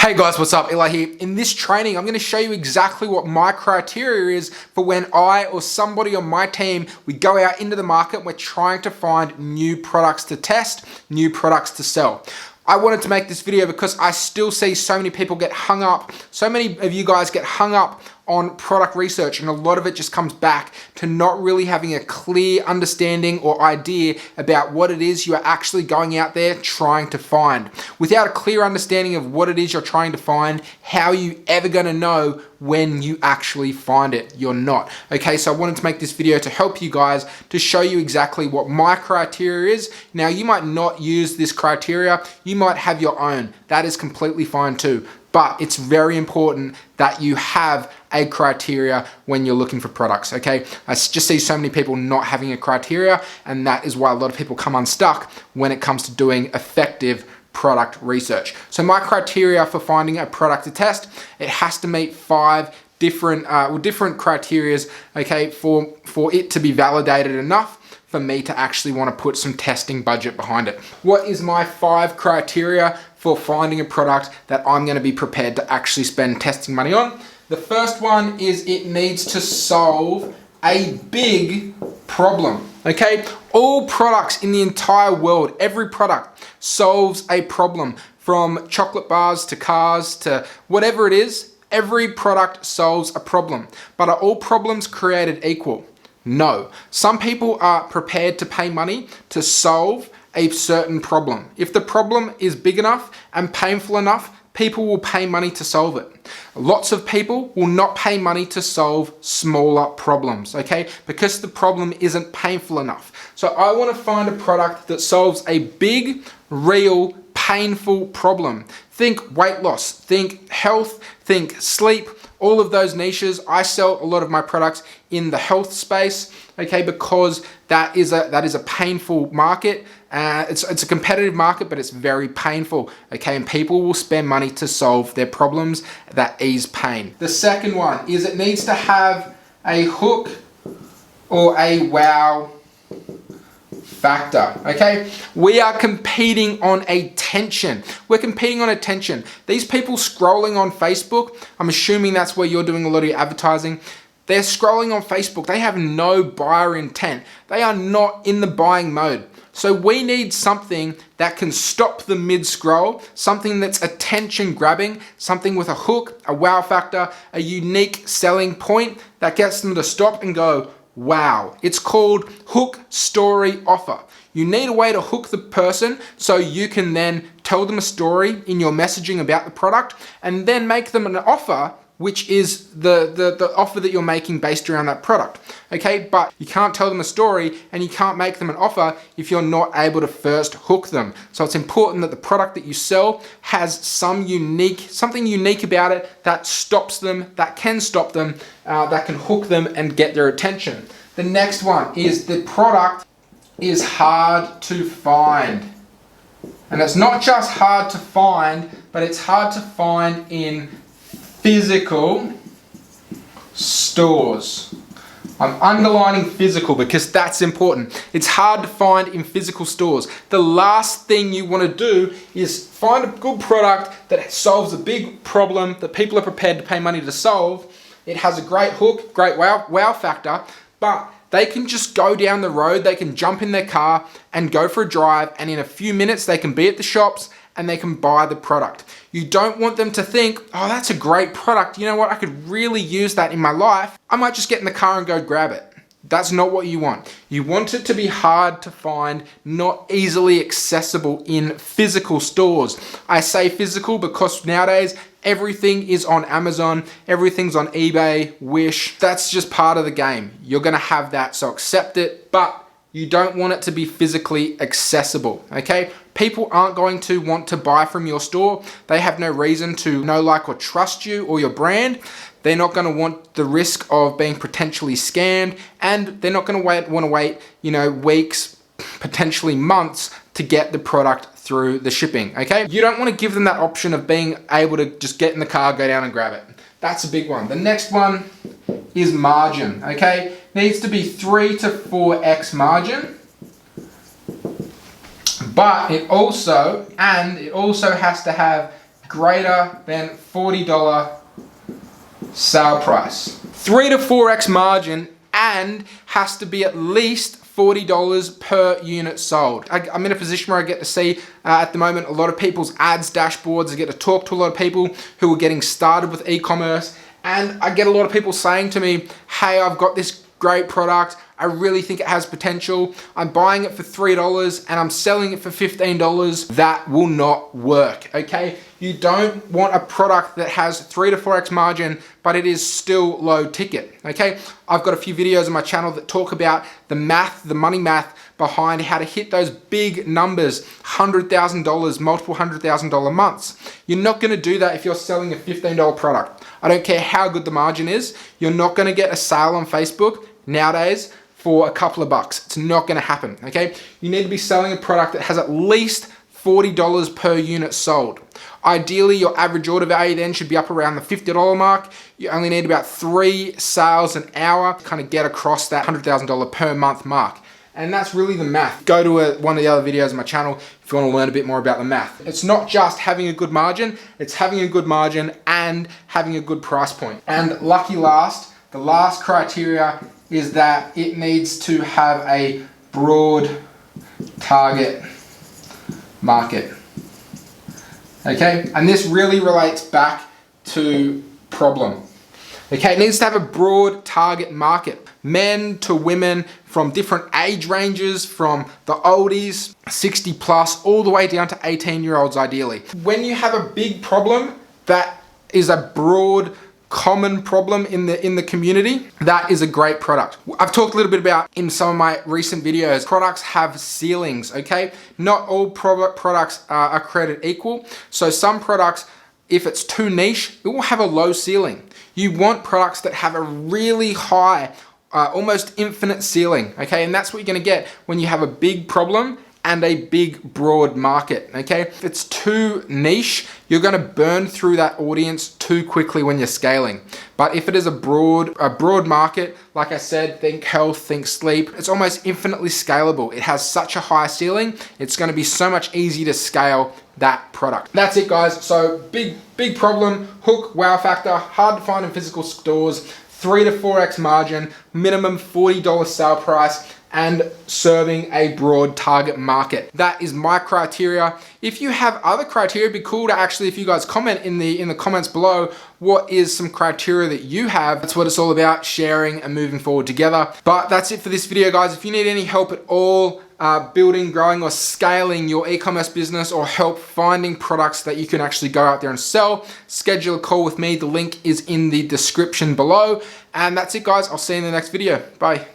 Hey guys, what's up? Eli here. In this training, I'm going to show you exactly what my criteria is for when I or somebody on my team, we go out into the market, we're trying to find new products to test, new products to sell. I wanted to make this video because I still see so many people get hung up, so many of you guys get hung up on product research, and a lot of it just comes back to not really having a clear understanding or idea about what it is you are actually going out there trying to find. Without a clear understanding of what it is you're trying to find, how are you ever going to know when you actually find it? You're not. Okay, so I wanted to make this video to help you guys, to show you exactly what my criteria is. Now, you might not use this criteria, you might have your own. That is completely fine too. But it's very important that you have a criteria when you're looking for products, okay? I just see so many people not having a criteria, and that is why a lot of people come unstuck when it comes to doing effective product research. So my criteria for finding a product to test, it has to meet 5 different criterias, okay, for it to be validated enough for me to actually want to put some testing budget behind it. What is my 5 criteria for finding a product that I'm going to be prepared to actually spend testing money on? The first one is it needs to solve a big problem, okay? All products in the entire world, every product solves a problem, from chocolate bars to cars to whatever it is. Every product solves a problem, but are all problems created equal? No. Some people are prepared to pay money to solve a certain problem. If the problem is big enough and painful enough, people will pay money to solve it. Lots of people will not pay money to solve smaller problems, okay? Because the problem isn't painful enough. So I want to find a product that solves a big, real, painful problem. Think weight loss, think health, think sleep, all of those niches. I sell a lot of my products in the health space, okay, because that is a painful market. It's a competitive market, but it's very painful, okay, and people will spend money to solve their problems that ease pain. The second one is it needs to have a hook or a wow factor, okay? We are competing on attention. We're competing on attention. These people scrolling on Facebook, I'm assuming that's where you're doing a lot of your advertising. They're scrolling on Facebook. They have no buyer intent. They are not in the buying mode. So we need something that can stop the mid-scroll, something that's attention grabbing, something with a hook, a wow factor, a unique selling point that gets them to stop and go, wow. It's called hook, story, offer. You need a way to hook the person so you can then tell them a story in your messaging about the product and then make them an offer, which is the offer that you're making based around that product, okay? But you can't tell them a story and you can't make them an offer if you're not able to first hook them. So it's important that the product that you sell has something unique about it that stops them, that can stop them, that can hook them and get their attention. The next one is the product is hard to find. And it's not just hard to find, but it's hard to find in physical stores. I'm underlining physical because that's important. It's hard to find in physical stores. The last thing you want to do is find a good product that solves a big problem that people are prepared to pay money to solve. It has a great hook, great wow factor, but they can just go down the road, they can jump in their car and go for a drive, and in a few minutes they can be at the shops and they can buy the product. You don't want them to think, oh, that's a great product. You know what? I could really use that in my life. I might just get in the car and go grab it. That's not what you want. You want it to be hard to find, not easily accessible in physical stores. I say physical because nowadays everything is on Amazon, everything's on eBay, Wish. That's just part of the game. You're gonna have that, so accept it, but you don't want it to be physically accessible, okay? People aren't going to want to buy from your store. They have no reason to know, like, or trust you or your brand. They're not going to want the risk of being potentially scammed, and they're not going to want to wait, weeks, potentially months to get the product through the shipping, okay? You don't want to give them that option of being able to just get in the car, go down and grab it. That's a big one. The next one is margin, okay? Needs to be 3 to 4x margin. But it also has to have greater than $40 sale price. 3 to 4x margin and has to be at least $40 per unit sold. I'm in a position where I get to see at the moment a lot of people's ads dashboards. I get to talk to a lot of people who are getting started with e-commerce, and I get a lot of people saying to me, hey, I've got this great product. I really think it has potential. I'm buying it for $3 and I'm selling it for $15. That will not work, okay? You don't want a product that has 3 to 4x margin, but it is still low ticket, okay? I've got a few videos on my channel that talk about the math, the money math behind how to hit those big numbers, $100,000, multiple $100,000 months. You're not gonna do that if you're selling a $15 product. I don't care how good the margin is. You're not gonna get a sale on Facebook nowadays for a couple of bucks. It's not gonna happen, okay? You need to be selling a product that has at least $40 per unit sold. Ideally, your average order value then should be up around the $50 mark. You only need about 3 sales an hour to kind of get across that $100,000 per month mark. And that's really the math. Go to one of the other videos on my channel if you want to learn a bit more about the math. It's not just having a good margin, it's having a good margin and having a good price point. And lucky last, the last criteria is that it needs to have a broad target market. Okay, and this really relates back to problem. Okay, it needs to have a broad target market. Men to women from different age ranges, from the oldies, 60 plus, all the way down to 18-year-olds ideally. When you have a big problem that is a broad common problem in the community, that is a great product. I've talked a little bit about in some of my recent videos, products have ceilings, okay? Not all products are created equal. So some products, if it's too niche, it will have a low ceiling. You want products that have a really high, almost infinite ceiling, okay? And that's what you're gonna get when you have a big problem and a big broad market, okay? If it's too niche, you're gonna burn through that audience too quickly when you're scaling. But if it is a broad market, like I said, think health, think sleep, it's almost infinitely scalable. It has such a high ceiling, it's gonna be so much easier to scale that product. That's it, guys. So big problem, hook, wow factor, hard to find in physical stores, 3 to 4x margin, minimum $40 sale price, and serving a broad target market. That is my criteria. If you have other criteria, it'd be cool to actually, if you guys comment in the comments below, what is some criteria that you have. That's what it's all about, sharing and moving forward together. But that's it for this video, guys. If you need any help at all building, growing, or scaling your e-commerce business, or help finding products that you can actually go out there and sell, schedule a call with me. The link is in the description below. And that's it, guys. I'll see you in the next video. Bye.